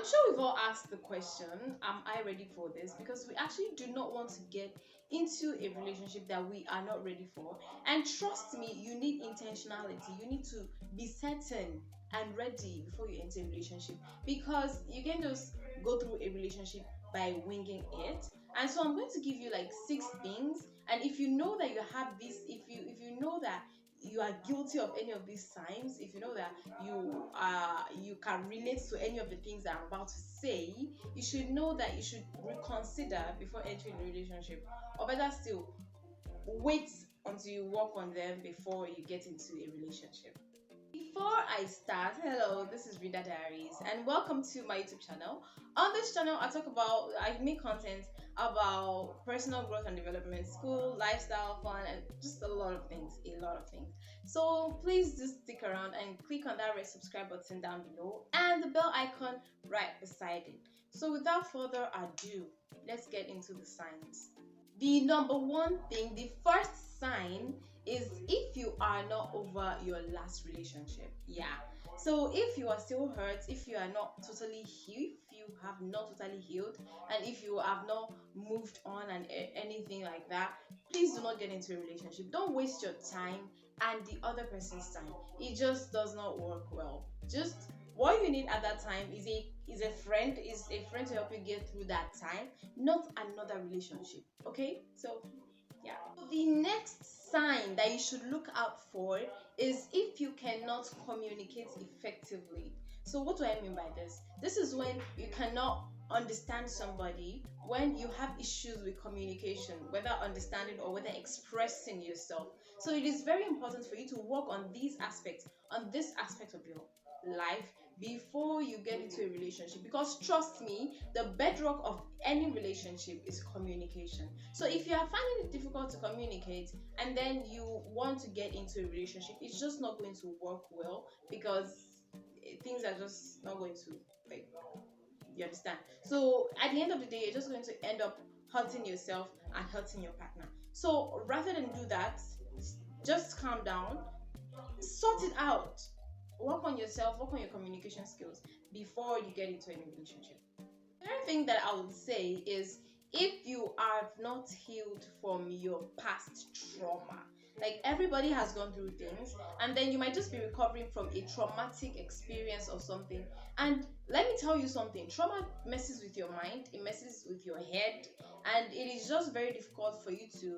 sure we've all asked the question, am I ready for this? Because we actually do not want to get into a relationship that we are not ready for. And trust me, you need intentionality. You need to be certain and ready before you enter a relationship, because you can just go through a relationship by winging it. And so I'm going to give you like 6 things, and if you know that you have this, if you know that you are guilty of any of these signs, if you know that you can relate to any of the things that I'm about to say, you should know that you should reconsider before entering a relationship, or better still, wait until you work on them before you get into a relationship. Before I start, hello, this is Rida Diaries, and welcome to my YouTube channel. On this channel, I make content about personal growth and development, school, lifestyle, fun, and just a lot of things. So please just stick around and click on that red subscribe button down below and the bell icon right beside it. So without further ado, let's get into the signs. The number one thing, the first sign is if you are not over your last relationship. Yeah. So if you are still hurt, if you are not totally healed, if you have not totally healed, and if you have not moved on and anything like that, please do not get into a relationship. Don't waste your time and the other person's time. It just does not work well. Just what you need at that time is a friend, to help you get through that time, not another relationship. Okay, so yeah. The next sign that you should look out for is if you cannot communicate effectively. So what do I mean by this? This is when you cannot understand somebody, when you have issues with communication, whether understanding or whether expressing yourself. So it is very important for you to work on this aspect of your life before you get into a relationship, because trust me, the bedrock of any relationship is communication. So if you are finding it difficult to communicate and then you want to get into a relationship, it's just not going to work well, because things are just not going to, like, you understand. So at the end of the day, you're just going to end up hurting yourself and hurting your partner. So rather than do that, just calm down, sort it out, work on yourself, work on your communication skills before you get into any relationship. The other thing that I would say is, if you have not healed from your past trauma, like everybody has gone through things, and then you might just be recovering from a traumatic experience or something. And let me tell you something, trauma messes with your mind, it messes with your head, and it is just very difficult for you to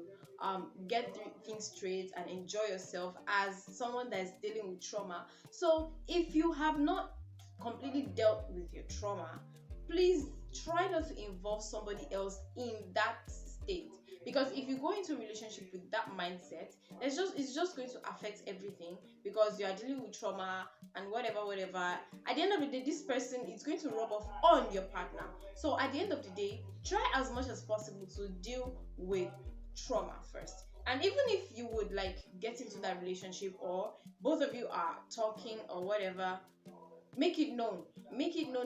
get through things straight and enjoy yourself as someone that is dealing with trauma. So if you have not completely dealt with your trauma, please try not to involve somebody else in that state, because if you go into a relationship with that mindset, it's just going to affect everything, because you are dealing with trauma and whatever. At the end of the day, this person is going to rub off on your partner. So at the end of the day, try as much as possible to deal with trauma first. And even if you would like get into that relationship, or both of you are talking or whatever, make it known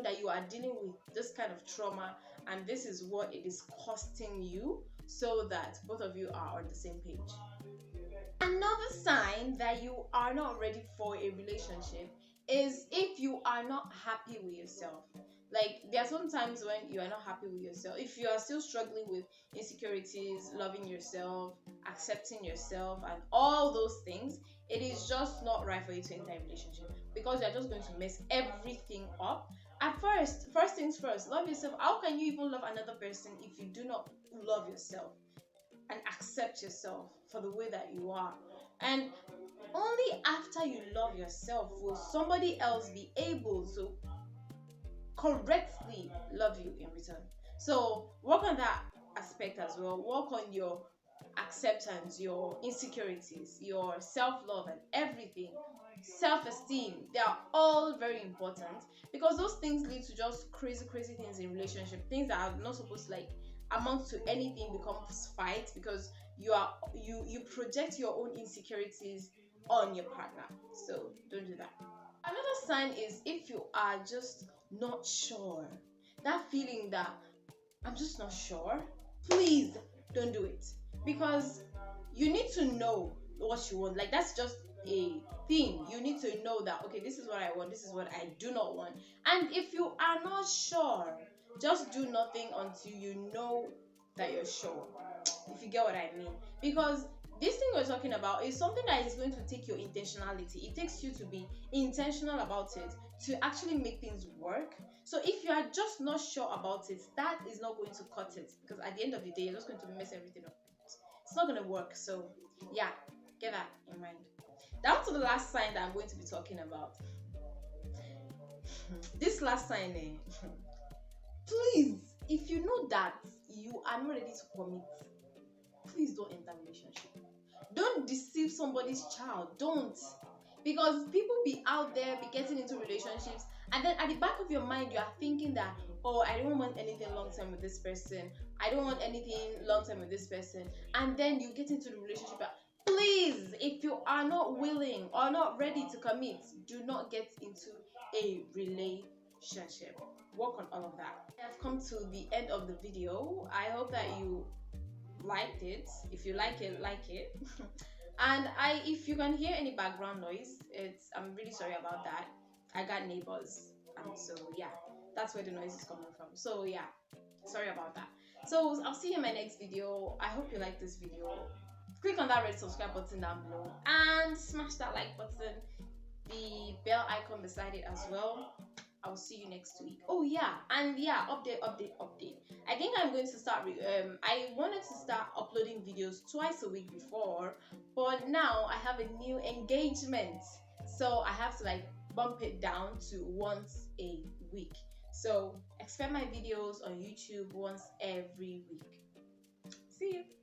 that you are dealing with this kind of trauma and this is what it is costing you, so that both of you are on the same page. Another sign that you are not ready for a relationship is if you are not happy with yourself. Like, there are some times when you are not happy with yourself. If you are still struggling with insecurities, loving yourself, accepting yourself, and all those things, it is just not right for you to enter a relationship, because you're just going to mess everything up. At first things first, love yourself. How can you even love another person if you do not love yourself and accept yourself for the way that you are? And only after you love yourself will somebody else be able to correctly love you in return. So work on that aspect as well. Work on your acceptance, your insecurities, your self-love, and everything. Self-esteem, they are all very important, because those things lead to just crazy things in relationship. Things that are not supposed to like amount to anything becomes fight, because you project your own insecurities on your partner. So don't do that. Another sign is if you are just not sure, that feeling that I'm just not sure, please don't do it, because you need to know what you want. Like, that's just a thing. You need to know that, okay, this is what I want, this is what I do not want. And if you are not sure, just do nothing until you know that you're sure, if you get what I mean. Because this thing we're talking about is something that is going to take your intentionality. It takes you to be intentional about it, to actually make things work. So if you are just not sure about it, that is not going to cut it, because at the end of the day, you're just going to mess everything up. It's not going to work. So yeah, get that in mind. Down to the last sign that I'm going to be talking about. This last sign, please, if you know that you are not ready to commit, please don't enter relationship. Don't deceive somebody's child. Don't. Because people be out there, be getting into relationships, and then at the back of your mind, you are thinking that, oh, I don't want anything long term with this person. I don't want anything long term with this person. And then you get into the relationship. Please, if you are not willing or not ready to commit, do not get into a relationship. Work on all of that. I have come to the end of the video. I hope that you liked it. If you like it, like it. And if you can hear any background noise, I'm really sorry about that. I got neighbors, and so yeah, that's where the noise is coming from. So yeah, sorry about that. So I'll see you in my next video. I hope you like this video. Click on that red subscribe button down below and smash that like button, the bell icon beside it as well. I'll see you next week. Oh yeah, and yeah, update. I think I'm going to start. I wanted to start uploading videos twice a week before, but now I have a new engagement, so I have to like bump it down to once a week. So expect my videos on YouTube once every week. See you.